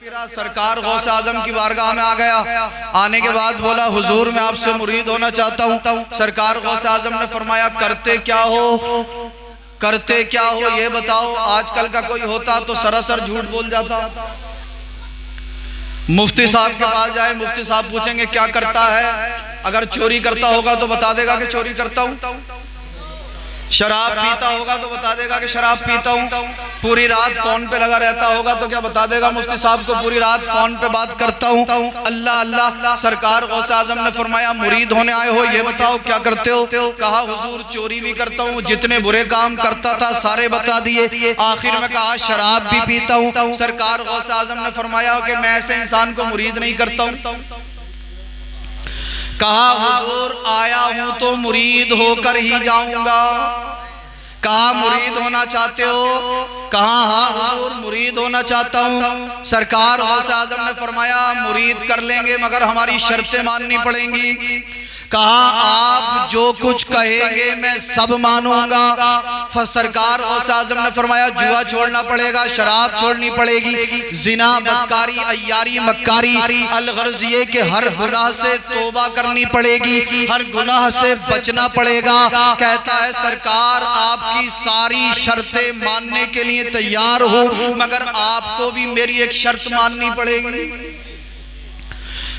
फिरा सरकार गौसे आजम की बारगाह में आ गया। आने के बाद बोला हुजूर मैं आपसे मुरीद होना चाहता हूँ। सरकार गौसे आजम ने फरमाया करते क्या हो ये बताओ। आजकल का कोई होता तो सरासर झूठ बोल जाता। मुफ्ती साहब के पास जाए, मुफ्ती साहब पूछेंगे क्या करता है, अगर चोरी करता होगा तो बता देगा कि चोरी करता हूँ। शराब पीता होगा तो बता देगा कि शराब पीता हूँ। पूरी रात फोन पे लगा रहता होगा तो क्या बता देगा मुफ्ती साहब को पूरी रात फोन पे बात करता हूँ। अल्लाह अल्लाह। सरकार गौसे आजम ने फरमाया मुरीद होने आए हो, ये बताओ क्या करते हो। कहा हुजूर चोरी भी करता हूँ, जितने बुरे काम करता था सारे बता दिए। आखिर में कहा शराब भी पीता हूँ। सरकार गौसे आजम ने फरमाया कि मैं ऐसे इंसान को मुरीद नहीं करता हूँ। कहा हुजूर आया हूं तो मुरीद होकर ही जाऊंगा। कहा मुरीद होना चाहते हो। कहा हाँ हुजूर मुरीद होना चाहता हूँ। सरकार गौसे आजम ने फरमाया मुरीद कर लेंगे मगर हमारी शर्तें माननी पड़ेंगी। कहा आप जो कुछ कहेंगे मैं सब मानूंगा। सरकार गौसे आजम ने फरमाया जुआ छोड़ना पड़ेगा, शराब छोड़नी पड़ेगी, जिना बदकारी अय्यारी मक्कारी, अलगर्ज ये कि हर गुनाह से तौबा करनी पड़ेगी, हर गुनाह से बचना पड़ेगा। कहता है सरकार आपकी सारी शर्तें मानने के लिए तैयार हूं मगर आपको भी मेरी एक शर्त माननी पड़ेगी।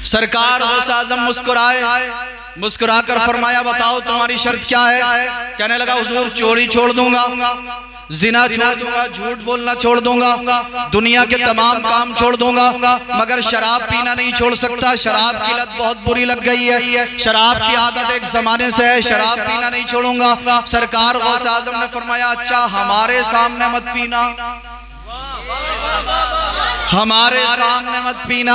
सरकार गौसे आजम मुस्कुराकर फरमाया बताओ तुम्हारी शर्त क्या है। कहने लगा हुजूर चोरी छोड़ दूंगा, जिना छोड़ दूंगा, झूठ बोलना छोड़ दूंगा, दुनिया के तमाम काम छोड़ दूंगा मगर शराब पीना नहीं छोड़ सकता। शराब की लत बहुत बुरी लग गई है, शराब की आदत एक जमाने से है, शराब पीना नहीं छोड़ूंगा। सरकार गौसे आजम ने फरमाया अच्छा हमारे सामने मत पीना, हमारे सामने मत पीना,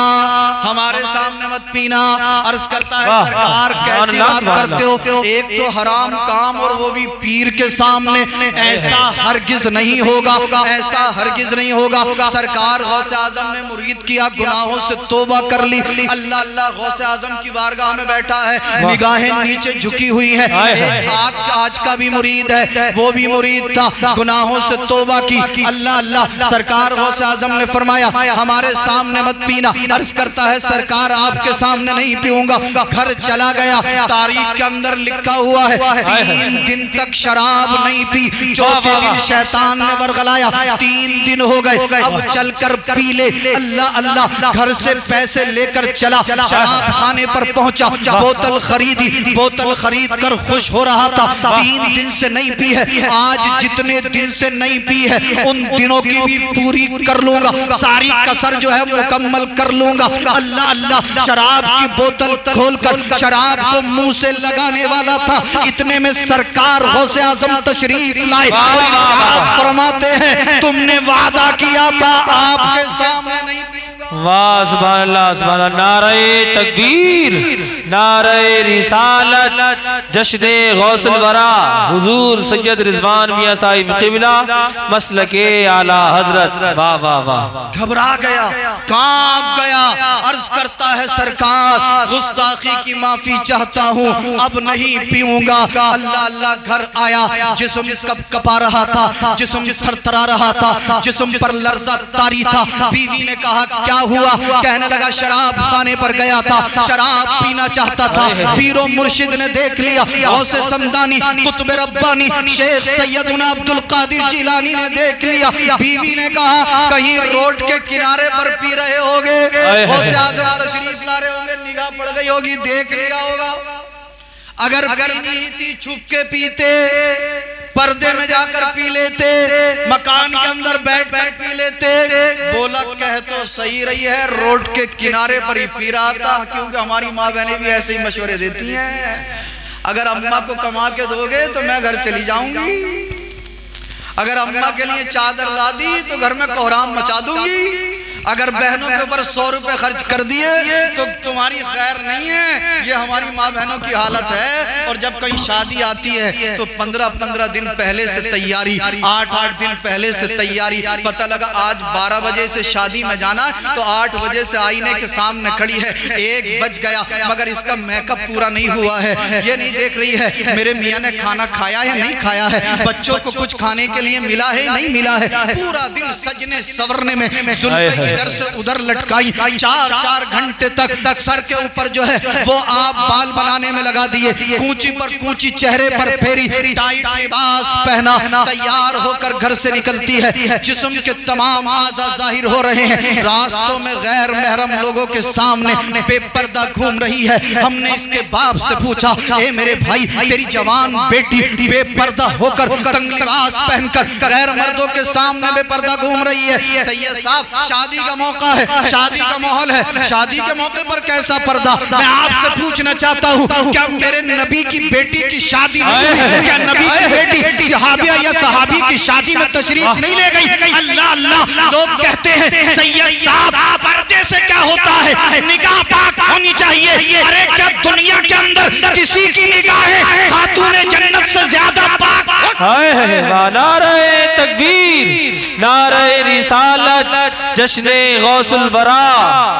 हमारे सामने मत पीना। अर्ज करता है सरकार कैसी बात करते हो, एक तो हराम काम और वो भी पीर के सामने, ऐसा हरगिज नहीं होगा, ऐसा हरगिज नहीं होगा। सरकार गौसे आजम ने मुरीद किया, गुनाहों से तौबा कर ली। अल्लाह अल्लाह गौसे आजम की बारगाह में बैठा है, निगाहें नीचे झुकी हुई है। एक आज का भी मुरीद है, वो भी मुरीद था, गुनाहों से तौबा की। अल्लाह अल्लाह। सरकार गौसे आजम ने फरमाया हमारे सामने मत पीना। अर्ज करता है सरकार आपके सामने नहीं पीऊंगा। घर चला गया, तारीख के अंदर लिखा हुआ है 3 दिन तक शराब नहीं पी। चौथे दिन शैतान ने वर्गलाया, 3 दिन हो गए, अब चलकर पी ले। अल्लाह अल्लाह। घर से पैसे लेकर चला, शराब खाने पर पहुंचा, बोतल खरीदी, बोतल खरीद कर खुश हो रहा था। 3 दिन से नहीं पी है, आज जितने दिन से नहीं पी है उन दिनों की भी पूरी कर लूंगा, सारी कसर जो है मुकम्मल कर लूंगा। अल्लाह अल्लाह। शराब की बोतल खोलकर शराब को मुंह से लगाने वाला था, इतने में सरकार गौसे आजम तशरीफ लाए और फरमाते हैं तुमने वादा किया था आपके सामने नहीं पीऊंगा। वाह सुभान अल्लाह सुभान अल्लाह। नारे तकबीर, नारे रिसालत, जश्ने गौसुल वरा हुजूर सैयद रिजवान मियां साहिब क़िबला मसलके आला हजरत। वाह वाह वाह। घबरा गया, कांप गया, अर्ज करता है सरकार गुस्ताखी की माफी चाहता हूँ, अब नहीं पीऊंगा। अल्लाह अल्लाह। घर आया, जिस्म कप कपा रहा था, जिस्म थरथरा रहा था, जिस्म पर लर्जा तारी था। बीवी ने कहा क्या हुआ। कहने लगा शराब खाने पर गया था, शराब पीना चाहता था, पीरो मुर्शिद ने देख लिया, गौसे समदानी कुतुब रब्बानी शेख सैयदना अब्दुल कादिर जिलानी ने देख लिया। बीवी ने कहा कहीं रोड के किनारे पर पी रहे होगे, गौसे आजम तशरीफ ला रहे होंगे, निगाह पड़ गई होगी, देख लिया होगा। अगर पीनी थी छुप के पीते, पर्दे में जाकर पी लेते, मकान के अंदर बैठ बैठ पी लेते। बोला कह तो सही रही है, रोड के किनारे पर ही पी रहा था, क्योंकि हमारी माँ बहनें भी ऐसे ही मशवरे देती हैं। अगर अम्मा को कमा के दोगे तो मैं घर चली जाऊंगी, अगर अम्मा के लिए चादर ला दी तो घर में कोहराम मचा दूंगी, अगर बहनों के ऊपर 100 रुपए खर्च कर दिए तो तुम्हारी खैर नहीं है। ये हमारी माँ बहनों की हालत है। और जब कहीं शादी आती है तो 15-15 दिन पहले से तैयारी, 8-8 दिन पहले से तैयारी। पता लगा आज 12 बजे से शादी में जाना तो 8 बजे से आईने के सामने खड़ी है, 1 बज गया मगर इसका मेकअप पूरा नहीं हुआ है। ये नहीं देख रही है मेरे मियाँ ने खाना खाया है नहीं खाया है, बच्चों को कुछ खाने के लिए मिला है नहीं मिला है। पूरा दिन सजने सवरने में, जुल्फे इधर से उधर लटकाई, 4-4 घंटे तक सर के ऊपर जो है वो आप बाल बनाने में लगा दिए, कूंची पर कूंची चेहरे पर फेरी, टाइट लिबास पहना, तैयार होकर घर से निकलती है। जिस्म के तमाम आज़ा जाहिर हो रहे हैं, रास्तों में गैर महरम लोगों के सामने बेपर्दा घूम रही है। हमने इसके बाप से पूछा, ए मेरे भाई, तेरी जवान बेटी बेपर्दा होकर तंग लिबास पहनकर गैर मर्दों के सामने बेपर्दा घूम रही है। सैयद साहब, शादी का मौका है, शादी का माहौल है, शादी के मौके पर कैसा पर्दा? मैं आपसे पूछना चाहता हूँ, क्या मेरे नबी की बेटी की शादी नहीं हुई? क्या नबी की बेटी सहाबिया या सहाबी की शादी में तशरीफ नहीं ले गई? अल्लाह अल्लाह, लोग कहते हैं सैयद साहब पर्दे से क्या होता है, निगाह पाक होनी चाहिए। अरे क्या दुनिया के अंदर किसी की निगाहें खातूने जन्नत से ज्यादा पाक? नारे तकबीर, नारे रिसालत, जश्ने गौसुल वरा।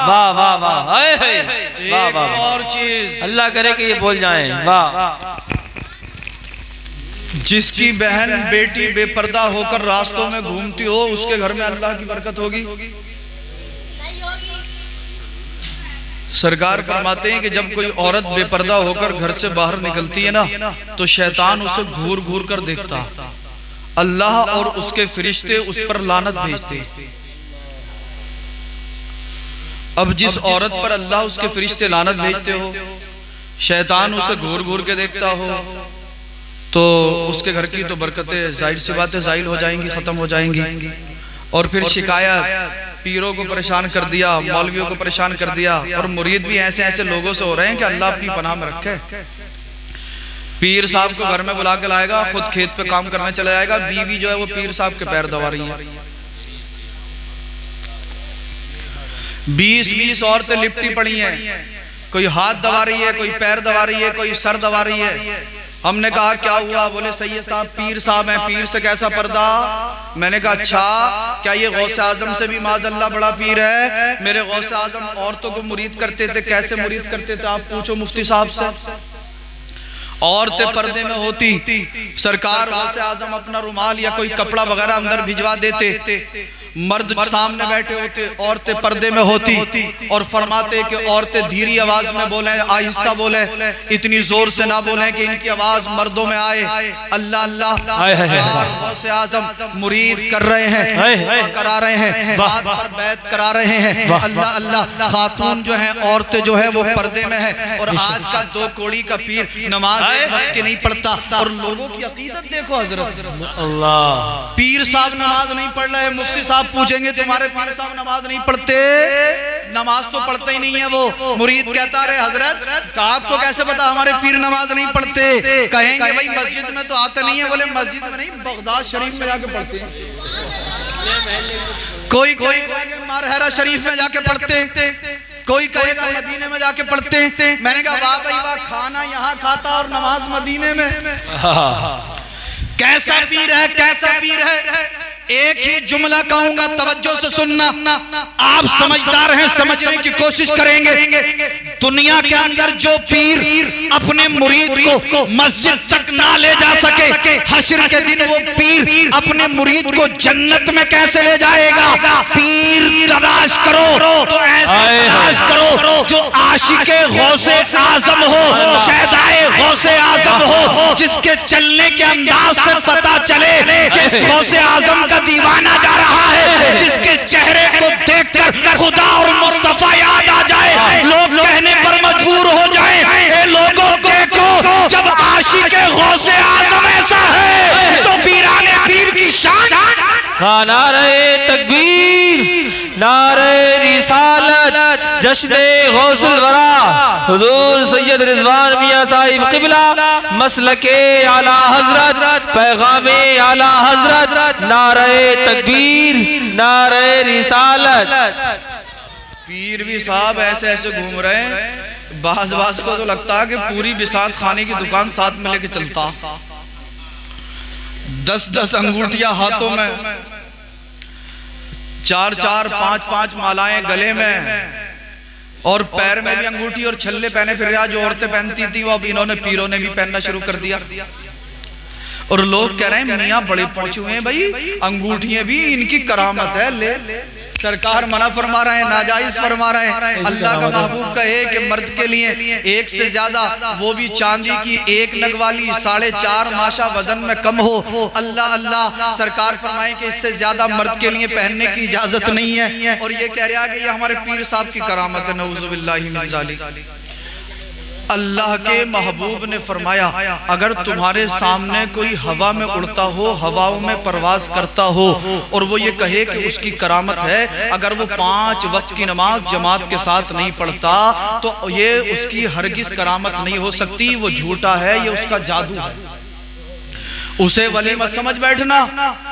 वाह वाह वाह, एक और चीज अल्लाह करे कि ये बोल जाएं। वाह, जिसकी बहन बेटी बेपर्दा होकर रास्तों में घूमती हो, उसके घर में अल्लाह की बरकत होगी? सरकार फरमाते हैं कि जब कोई औरत बेपर्दा होकर घर से बाहर निकलती है ना, तो शैतान उसे घूर घूर कर देखता, अल्लाह और उसके फरिश्ते उस पर लानत भेजते। अब जिस औरत पर अल्लाह उसके फरिश्ते लानत भेजते हो, शैतान उसे घूर घूर के देखता हो, तो उसके घर की तो बरकतें जाहिर सी बात है जाहिल हो जाएंगी, खत्म हो जाएंगी। और फिर शिकायत, पीरों को परेशान कर दिया, मौलवियों को परेशान कर दिया, और मुरीद भी ऐसे ऐसे लोगों से हो रहे हैं कि अल्लाह अपनी पनाह में रखे। पीर साहब को घर में बुला के लाएगा, खुद खेत पे काम करने चला जाएगा, बीवी जो है वो पीर साहब के पैर दबा रही है। 20-20 औरतें लिपटी पड़ी हैं, कोई हाथ दबा रही है, कोई पैर दबा रही है, कोई सर दबा रही है। हमने कहा क्या हुआ? बोले सैयद साहब पीर साहब हैं, पीर से कैसा पर्दा? मैंने कहा अच्छा, क्या ये गौसे आजम से भी माज़अल्लाह बड़ा पीर है? मेरे गौसे आजम औरतों को मुरीद करते थे। कैसे मुरीद करते थे आप पूछो मुफ्ती साहब से। औरतें पर्दे में होती, सरकार गौसे आजम अपना रुमाल या कोई कपड़ा वगैरह अंदर भिजवा देते, मर्द सामने बैठे होते, औरतें पर्दे में होती, और फरमाते कि औरतें धीरी आवाज में बोले, आहिस्ता बोले, इतनी जोर से ना बोले कि इनकी आवाज मर्दों में आए। अल्लाह अल्लाह, गौसे आजम मुरीद कर रहे हैं, करा रहे हैं, बात पर बैत करा रहे हैं। अल्लाह अल्लाह, खातून जो है, औरतें जो है वो पर्दे में है। और आज का 2 कोड़ी का पीर नमाज वक्त की नहीं पढ़ता, और लोगों की अकीदत देखो हजरत, अल्लाह, पीर साहब नमाज नहीं पढ़ रहे, मुफ्ती साहब पूछेंगे तुम्हारे पीर साहब नमाज नहीं पढ़ते? नमाज तो पढ़ते ही नहीं है वो। मुरीद कहता रहे हजरत आपको कैसे पता हमारे पीर नमाज नहीं पढ़ते? कहेंगे भाई मस्जिद में तो आते नहीं है। बोले मस्जिद में नहीं, बगदाद शरीफ में जाके पढ़ते हैं। कोई कहेगा मारहरा शरीफ में जाके पढ़ते, कोई कहेगा मदीने में जाके पढ़ते। मैंने कहा वाह भाई वाह, खाना यहाँ खाता और नमाज मदीने में। कैसा पीर है, कैसा पीर है? एक ही जुमला कहूंगा, तवज्जो से सुनना, आप समझदार हैं, समझने की कोशिश करेंगे। दुनिया के अंदर जो पीर अपने मुरीद को मस्जिद तक ना ले जा सके, हश्र के दिन वो पीर अपने मुरीद को जन्नत में कैसे ले जाएगा? पीर तलाश करो तो ऐसा तलाश करो जो आशिके गौसे आजम हो, शहदाए गौसे आजम हो, जिसके चलने के अंदाज से पता चले कि इस गौसे आजम का दीवाना जा रहा है, जिसके चेहरे को देखकर खुदा और मुस्तफा याद आ जाए, लोग कहने पर मजबूर हो जाए, ए लोगों देखो, जब आशिके गौसे आजम ऐसा है तो पीराने पीर की शान। नारे तकबीर, नारे रिसालत, जश्ने गौसुल वरा, हुजूर सैयद रिजवान मियां साहिब क़िबला, मसलके आला हजरत, पैगामे आला हजरत, नारे तकबीर, नारे रिसालत। पीर भी साहब ऐसे ऐसे घूम रहे हैं, बाज को तो लगता है कि पूरी बिसात खाने की दुकान साथ में लेके चलता, 10-10 अंगूठियां हाथों में, 4-4, 5-5 मालाएं गले में, और पैर में भी अंगूठी और छल्ले पहने फिर रहा। जो औरतें पहनती थी वो अब इन्होंने पीरों ने भी पहनना शुरू कर दिया। और लोग कह रहे हैं मियाँ बड़े पहुंचे हुए हैं भाई, अंगूठियां भी इनकी करामत है, ले सरकार मना फरमा रहे हैं, नाजायज फरमा रहे हैं। अल्लाह का महबूब कहे कि मर्द के लिए एक से ज्यादा, वो भी चांदी की एक नग वाली 4.5 माशा वजन में कम हो। अल्लाह अल्लाह, सरकार फरमाए कि इससे ज्यादा मर्द के लिए पहनने की इजाजत नहीं है। और ये कह रहा है कि ये हमारे पीर साहब की करामत है, नऊजुबिल्लाहि मिन ज़ालिक। अल्लाह के महबूब ने फरमाया अगर तुम्हारे सामने कोई हवा में उड़ता हो, हवाओं में परवाज करता हो, और वो ये कहे कि उसकी करामत है, अगर वो 5 वक्त की नमाज जमात के साथ नहीं पढ़ता तो ये उसकी हरगिज करामत नहीं हो सकती, वो झूठा है, ये उसका जादू है, उसे वली मत समझ बैठना।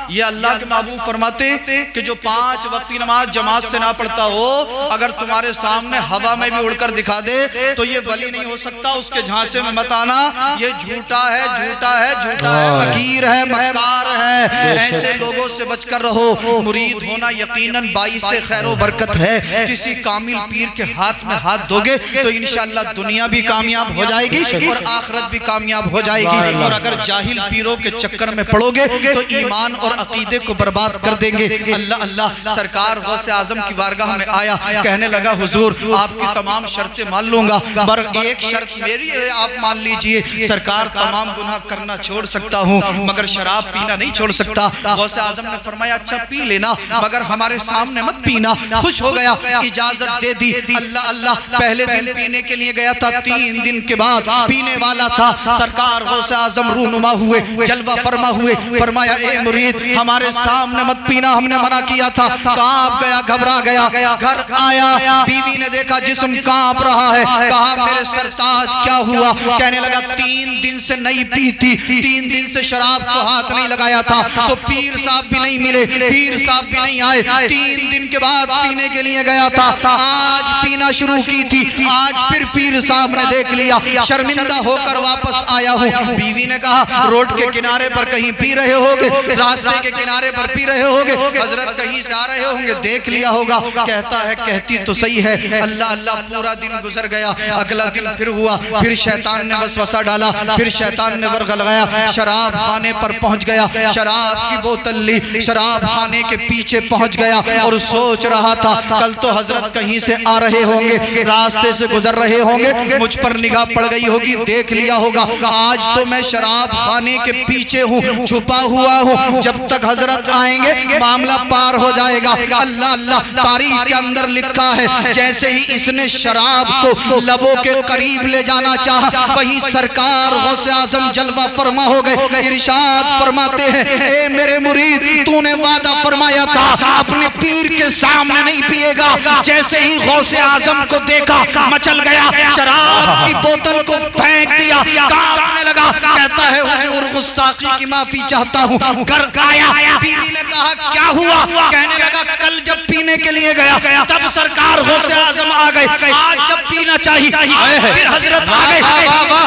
ये अल्लाह के महबूब फरमाते कि जो 5 वक्त की नमाज जमात से ना पढ़ता हो, अगर तुम्हारे सामने हवा में भी उड़कर दिखा दे तो ये वली नहीं हो सकता, उसके झांसे में मत आना, ये झूठा है, झूठा है, झूठा है, फकीर है, मक्कार है, ऐसे लोगों से बचकर रहो। मुरीद होना यकीनन बाइस से खैरो बरकत है। किसी कामिल पीर के हाथ में हाथ दोगे तो इंशाअल्लाह दुनिया भी कामयाब हो जाएगी और आखिरत भी कामयाब हो जाएगी। और अगर जाहिल पीरों के चक्कर में पड़ोगे तो ईमान और अकीदे को बर्बाद कर देंगे। अल्लाह अल्लाह, सरकार गौसे आजम की बारगाह में आया, कहने लगा हुजूर आपकी तमाम शर्तें मान लूंगा, पर एक शर्त मेरी है, आप मान लीजिए। सरकार तमाम गुनाह करना छोड़ सकता हूँ मगर शराब पीना नहीं छोड़ सकता। गौसे आजम ने फरमाया अच्छा पी लेना मगर हमारे सामने मत पीना। खुश हो गया, इजाजत दे दी। अल्लाह अल्लाह, पहले दिन पीने के लिए गया था, 3 दिन के बाद पीने वाला था। सरकार गौसे आजम रूनुमा हुए, जलवा फरमा हुए, फरमाया ए मुरीद हमारे सामने मत पीना, हमने मना किया था। कांप गया, घबरा गया, घर आया, बीवी ने देखा जिस्म कांप रहा है, कहा मेरे सरताज क्या हुआ? कहने लगा 3 दिन से नहीं पी थी, 3 दिन से शराब को हाथ नहीं लगाया था, तो पीर साहब भी नहीं मिले, पीर साहब भी नहीं आए, 3 दिन के बाद पीने के लिए गया था, आज पीना शुरू की थी, आज फिर पीर साहब ने देख लिया, शर्मिंदा होकर वापस आया हूँ। बीवी ने कहा रोड के किनारे पर कहीं पी रहे होगे, रास्ते के किनारे पर पी रहे होगे, हजरत कहीं से आ रहे होंगे, देख लिया होगा। कहता है कहती तो सही है। अल्लाह अल्लाह, पूरा दिन गुजर गया, अगला दिन फिर हुआ, फिर शैतान ने वसवसा डाला, फिर शैतान ने वर्ग लगाया, शराब खाने पर पहुंच गया, शराब की बोतल ली, शराब खाने के पीछे पहुंच गया और सोच रहा था कल तो हजरत कहीं से आ रहे होंगे, रास्ते से गुजर रहे होंगे, मुझ पर निगाह पड़ गई होगी, देख लिया होगा, आज तो मैं शराब खाने के पीछे हूँ, छुपा हुआ हूँ, जब तक हजरत आएंगे मामला पार हो जाएगा। अल्लाह अल्लाह, तारीख के अंदर लिखा है जैसे ही इसने शराब को लबों के करीब ले जाना चाहा, वहीं सरकार गौसे आजम जलवा फरमा हो गए। इरशाद फरमाते हैं ए मेरे मुरीद, तूने वादा फरमाया था अपने पीर के सामने नहीं पिएगा। जैसे ही गौसे आजम को देखा मचल गया, शराब की बोतल को फेंक दिया, कांपने लगा, कहता है हुजूर गुस्ताखी की माफी चाहता हूँ। घर आया, बीवी ने कहा क्या हुआ? कहने लगा कल जब पीने के लिए गया तब सरकार गौसे आजम आ गए, आज जब पीना चाहिए फिर हजरत आ गए।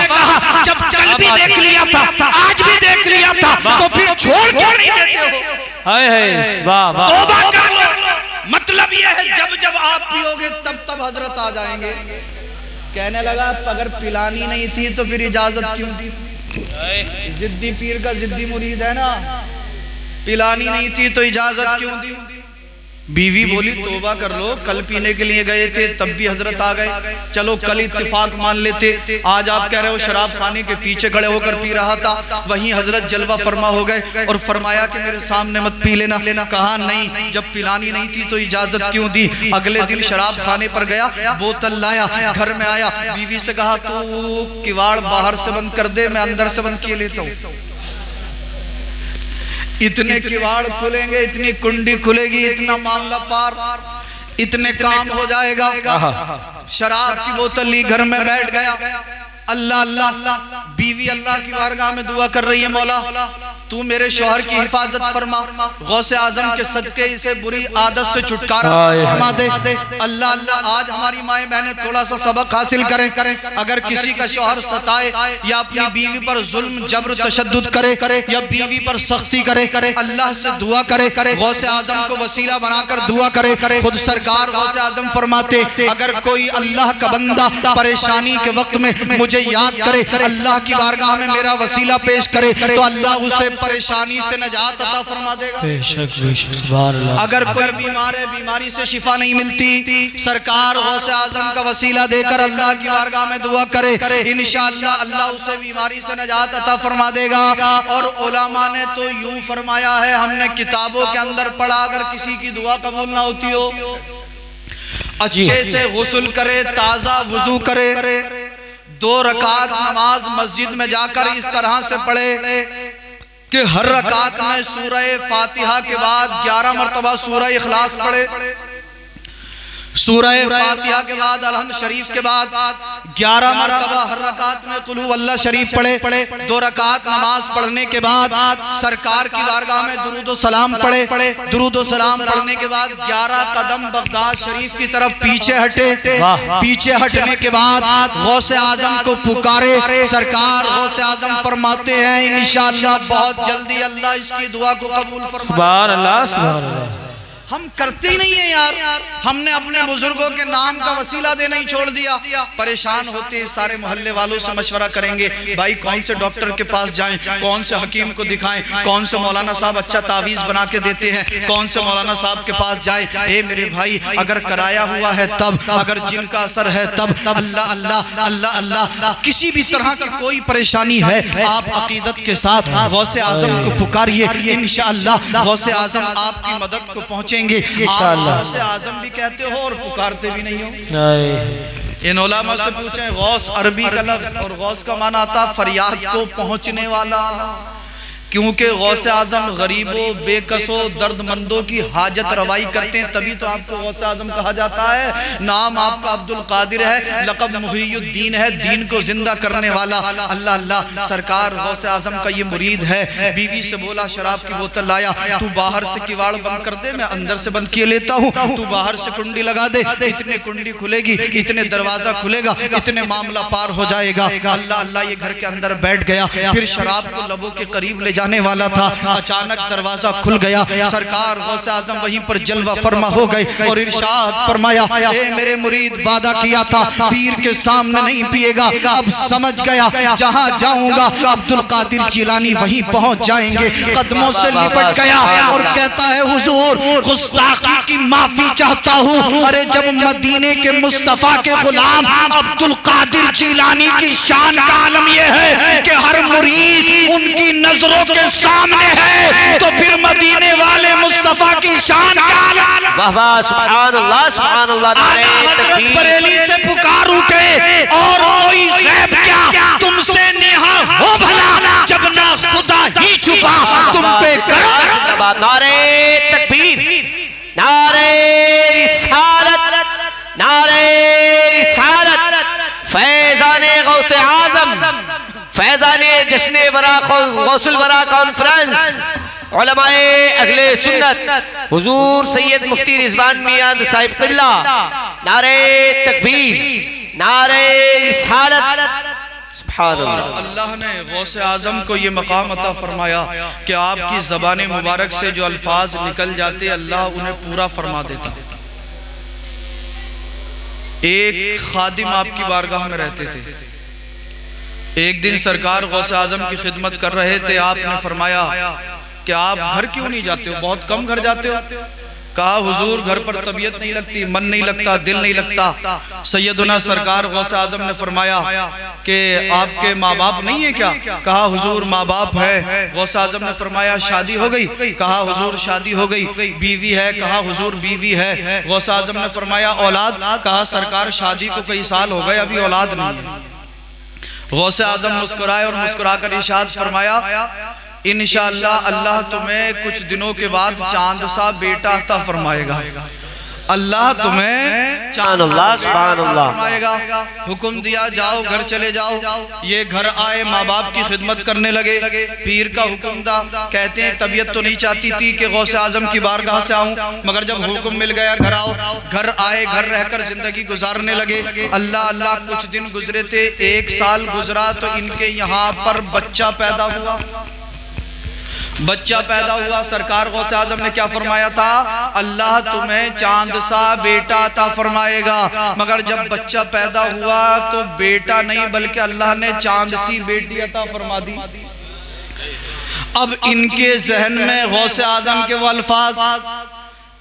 कहा जब कल भी देख लिया था, आज भी देख लिया था, तो फिर छोड़ क्यों नहीं देते हो? वाह वाह, तौबा कर लो। मतलब यह है जब जब आप पियोगे तब तब हजरत आ जाएंगे। कहने लगा अगर पिलानी नहीं थी तो फिर इजाजत क्यों दी? जिद्दी पीर का जिद्दी मुरीद है ना, पिलानी नहीं थी तो इजाजत क्यों दी? बीवी बोली तौबा कर लो, कल पीने के लिए गए थे तब भी हजरत आ गए, चलो कल इत्तेफाक मान लेते, आज आप कह रहे हो शराब खाने के पीछे खड़े होकर पी रहा था, वहीं हजरत जलवा फरमा हो गए और फरमाया कि मेरे सामने मत पी लेना। कहा नहीं, जब पिलानी नहीं थी तो इजाजत क्यों दी? अगले दिन शराब खाने पर गया, बोतल लाया, घर में आया, बीवी से कहा तू किवाड़ बाहर से बंद कर दे, मैं अंदर से बंद किए लेता हूँ। इतने किवाड़ खुलेंगे, इतनी कुंडी खुलेगी, इतना मामला पार, इतने काम हो जाएगा। शराब की बोतल ली, घर में बैठ गया, अल्लाह अल्लाह, बीवी अल्लाह की बारगाह में दुआ कर रही है, मौला तू मेरे शौहर की हिफाजत फरमा, गौसे आजम के सदके इसे बुरी आदत से छुटकारा फरमा दे। अल्लाह अल्लाह, आज हमारी माए बहनें थोड़ा सा सबक हासिल करें। अगर किसी का शौहर सताए या अपनी बीवी पर जुल्म जबर तशद्दुद करे या बीवी पर सख्ती करे, अल्लाह से दुआ करे, गौसे आजम को वसीला बनाकर दुआ करे। खुद सरकार गौसे आजम फरमाते अगर कोई अल्लाह का बंदा परेशानी के वक्त में मुझे मुझे याद करे, अल्लाह की बारगाह में मेरा वसीला पेश करे, तो अल्लाह उसे परेशानी से नजात अता फरमा देगा। बेशक बेशक, सुभान अल्लाह। अगर कोई बीमार है, बीमारी से शिफा नहीं मिलती, सरकार गौसे आजम का वसीला देकर अल्लाह की बारगाह में दुआ करे, इंशाअल्लाह अल्लाह उसे बीमारी से नजात अता फरमा देगा। और उलमा ने तो यूं फरमाया है, हमने किताबों के अंदर पढ़ा, अगर किसी की दुआ कबूल ना होती हो, अच्छे से गुस्ल करे, ताज़ा वुजू करे, 2 रकात नमाज मस्जिद में जाकर इस तरह से पढ़े कि हर रकात में सूरह फातिहा के बाद 11 मरतबा सूरह इखलास पढ़े, सूरह फातिहा के बाद अलहम्द शरीफ के बाद 11 मरतबा हर रकात में कुल हु अल्लाह शरीफ पढ़े। 2 रकात नमाज पढ़ने के बाद सरकार की बारगाह में दुरूद व सलाम पढ़े। दुरूद व सलाम पढ़ने के बाद 11 कदम बगदाद शरीफ की तरफ पीछे हटे। पीछे हटने के बाद गौसे आजम को पुकारे। सरकार गौसे आजम फरमाते हैं, इंशाअल्लाह बहुत जल्दी अल्लाह इसकी दुआ को कबूल फरमाएगा। सुभान अल्लाह, सुभान अल्लाह। हम करते ही नहीं है यार, हमने अपने बुजुर्गों के नाम का वसीला देना ही छोड़ दिया। परेशान होते सारे मोहल्ले वालों से मशवरा करेंगे, भाई कौन से डॉक्टर के पास जाएं, कौन से हकीम को दिखाएं, कौन से मौलाना साहब अच्छा तावीज़ बना के देते हैं, कौन से मौलाना साहब के पास जाएं। ए मेरे भाई, अगर कराया हुआ है तब, अगर जिनका असर है तब, अल्लाह अल्लाह अल्लाह अल्लाह। किसी भी तरह की कोई परेशानी है, आप अकीदत के साथ गौसे आजम को पुकारिए, इंशाअल्लाह गौसे आजम आपकी मदद को पहुंचे। गौसे आजम भी कहते हो और पुकारते भी नहीं हो। इन उलमा से पूछें, गौस अरबी का लफ्ज़ और गौस का माना आता फरियाद को पहुंचने वाला, क्योंकि गौसे आजम गरीबों, बेकसों, दर्दमंदों की हाजत रवाई करते हैं, तभी तो आपको गौसे आजम कहा जाता है। नाम आपका अब्दुल कादिर है, लक़ब मुहीयुद्दीन है, दीन को जिंदा करने वाला। अल्लाह अल्लाह। सरकार गौसे आजम का ये मुरीद है। बीवी से बोला, शराब की बोतल लाया, तू बाहर से किवाड़ बंद कर दे, मैं अंदर से बंद किए लेता हूँ, तू बाहर से कुंडी लगा दे, इतने कुंडी खुलेगी, इतने दरवाजा खुलेगा, इतने मामला पार हो जाएगा। अल्लाह अल्लाह। ये घर के अंदर बैठ गया, फिर शराब को लबों के करीब ले जाने वाला था, अचानक दरवाजा खुल गया। सरकार गौसे आजम वहीं पर जलवा फरमा हो गए और इरशाद फरमाया, ए मेरे मुरीद, वादा किया था पीर के सामने नहीं पिएगा, अब समझ गया, जहां जाऊंगा अब्दुल कादिर जिलानी वहीं पहुंच जाएंगे। कदमों से लिपट गया और कहता है, हुजूर गुस्ताखी की माफी चाहता हूँ। अरे जब मदीने के मुस्तफा के गुलाम अब्दुल कादिर जिलानी की शान का आलम यह है कि हर मुरीद उनकी नजरों के सामने है, तो फिर मदीने वाले मुस्तफा की शान का आलम। वाह वाह, सुभान अल्लाह, सुभान अल्लाह। हज़रत बरेली से पुकार उठे, और कोई गैब क्या तुमसे नेहा हो भला, जब ना खुदा ही छुपा तुम पे कर। नारे तकबीर, नारे रिसालत, नारे रिसालत। फैज़ाने गौसे आज़म, फैज़ाने जश्न वरा गौसुल वरा कॉन्फ्रेंस, उलमाए अहले सुन्नत, हुजूर सैयद मुफ्ती रिजवान मियां साहिब क़िबला, नारे तकबीर, नारे रिसालत। सुभान अल्लाह। अल्लाह ने गौसे आजम को ये मकाम अता फरमाया कि आपकी ज़बान मुबारक से जो अल्फाज निकल जाते, अल्लाह उन्हें पूरा फरमा देता। एक खादिम आपकी बारगाह में रहते थे। एक दिन सरकार गौसे आजम की खिदमत कर रहे थे। आपने फरमाया कि आप घर क्यों नहीं जाते हो, बहुत कम घर जाते हो। कहा, हुजूर घर पर तबीयत नहीं लगती, मन नहीं लगता, दिल नहीं लगता। सैयदना सरकार गौसे आजम ने फरमाया कि आपके माँ बाप नहीं है क्या? कहा, हुजूर माँ बाप है। गौसे आजम ने फरमाया, शादी हो गई? कहा, हुजूर शादी हो गई। बीवी है? कहा, हुजूर बीवी है। गौसे आजम ने फरमाया, औलाद? कहा, सरकार शादी को कई साल हो गए, अभी औलाद नहीं है। गौसे आजम मुस्कुराए और मुस्कुराकर इरशाद फरमाया, इंशाअल्लाह अल्लाह तुम्हें कुछ दिनों के बाद चांद सा बेटा अता फरमाएगा। अल्लाह तुम्हें चांद फरमाएगा। हुक्म दिया, जाओ घर चले जाओ। ये घर आए, माँ बाप की खिदमत करने लगे। पीर का हुक्म था। कहते हैं तबीयत तो नहीं चाहती थी कि गौसे आजम की बारगाह से आऊं, मगर जब हुक्म मिल गया घर आओ, घर आए, घर रहकर जिंदगी गुजारने लगे। अल्लाह अल्लाह। कुछ दिन गुजरे थे, 1 साल गुजरा तो इनके यहाँ पर बच्चा पैदा हुआ। बच्चा पैदा हुआ, सरकार गौसे आजम ने क्या फरमाया था? अल्लाह तुम्हें चांद सा बेटा अता फरमाएगा। मगर जब बच्चा पैदा हुआ तो बेटा नहीं बल्कि अल्लाह ने चांद सी बेटी अता फरमा दी। अब इनके जहन में गौसे आजम के वो अल्फाज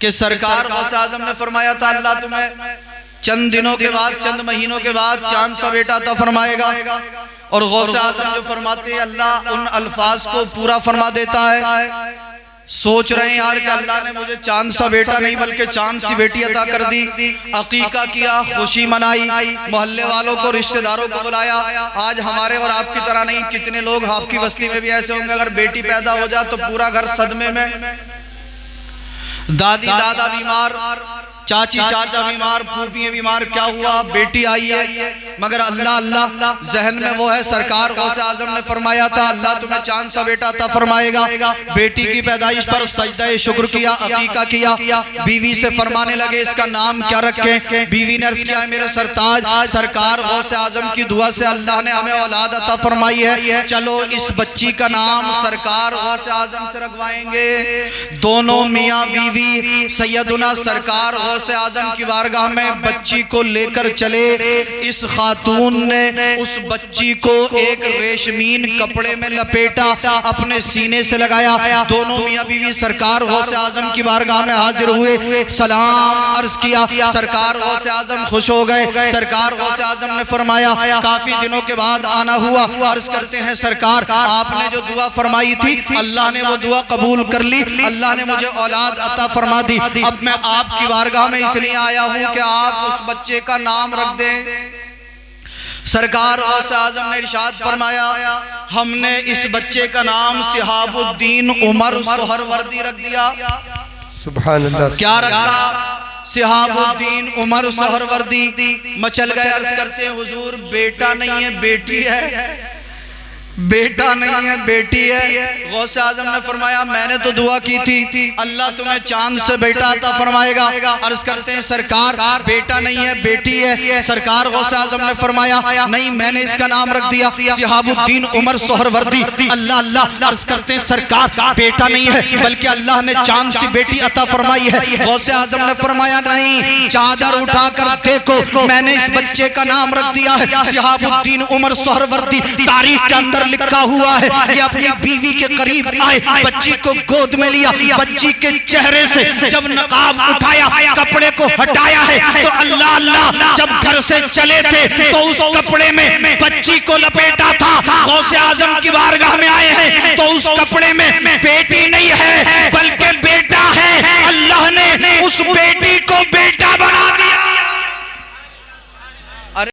कि सरकार गौसे आजम ने फरमाया था अल्लाह तुम्हें चंद दिनों के बाद, चंद महीनों के बाद चांद सा बेटा अता फरमाएगा, और गौसे आजम जो फरमाते हैं अल्लाह उन अल्फाज को पूरा फरमा देता है। सोच रहे हैं यार कि अल्लाह ने मुझे चांद सा बेटा नहीं बल्कि चांद सी बेटी अता कर दी। अकीका किया, खुशी मनाई, मोहल्ले वालों को, रिश्तेदारों को बुलाया। आज हमारे और आपकी तरह नहीं, कितने लोग आपकी बस्ती में भी ऐसे होंगे, अगर बेटी पैदा हो जाए तो पूरा घर सदमे में। दादी दादा बीमार, चाची चाचा बीमार, फूफियाँ बीमार, क्या हुआ? बेटी आई है। मगर अल्लाह अल्लाह जहन में वो है। सरकार गौसे आजम ने फरमाया था अल्लाह तुम्हें चांद सा बेटा अता फरमाएगा। बेटी की पैदाइश पर सजदा शुक्र किया, अकीका किया। बीवी से फरमाने लगे इसका नाम क्या रखें? बीवी ने अर्ज किया मेरे सरताज, सरकार गौसे आजम की दुआ से अल्लाह ने हमें औलाद अता फरमाई है, चलो इस बच्ची का नाम सरकार गौसे आजम से रखवाएंगे। दोनों मियाँ बीवी सैयदुना सरकार गौसे आजम की बारगाह में बच्ची को लेकर चले। इस खातून ने उस बच्ची को एक रेशमीन कपड़े में लपेटा, अपने सीने से लगाया। दोनों मियाँ बीवी सरकार गौसे आजम की बारगाह में हाजिर हुए, सलाम अर्ज किया। सरकार गौसे आजम खुश हो गए। सरकार गौसे आजम ने फरमाया काफी दिनों के बाद आना हुआ, अर्ज करते हैं सरकार आपने जो दुआ फरमाई थी अल्लाह ने वो दुआ कबूल कर ली, अल्लाह ने मुझे औलाद अता फरमा दी। अब मैं आपकी बारगाह में इसलिए आया हूं कि आप उस बच्चे का नाम रख दें। सरकार गौसे आजम ने इरशाद फरमाया हमने इस बच्चे का नाम सिहाबुद्दीन उमर सोहरवर्दी रख दिया। सुभान अल्लाह। क्या रखा? सिहाबुद्दीन उमर सोहरवर्दी। मचल गए, अर्ज करते हैं हुजूर बेटा नहीं है बेटी है। बेटा नहीं है बेटी है। गौसे आजम ने फरमाया मैंने तो दुआ की थी अल्लाह तुम्हें चांद से बेटा अता फरमाएगा। अर्ज करते हैं सरकार बेटा नहीं है बेटी है। सरकार गौसे आजम ने फरमाया नहीं मैंने इसका नाम रख दिया सिहाबुद्दीन उमर सोहरवर्दी। अल्लाह अल्लाह। अर्ज करते हैं सरकार बेटा नहीं है बल्कि अल्लाह ने चांद सी बेटी अता फरमाई है। गौसे आजम ने फरमाया नहीं, चादर उठाकर देखो मैंने इस बच्चे का नाम रख दिया है सिहाबुद्दीन उमर सोहरवर्दी। तारीख के अंदर लिखा हुआ है कि अपनी बीवी के करीब आए, बच्ची को गोद में लिया, बच्ची के चेहरे से जब नकाब उठाया, कपड़े को हटाया है तो अल्लाह अल्लाह जब घर से चले थे तो उस कपड़े में बच्ची को लपेटा था। गौसे आजम की बारगाह में आए हैं तो उस कपड़े में बेटी नहीं है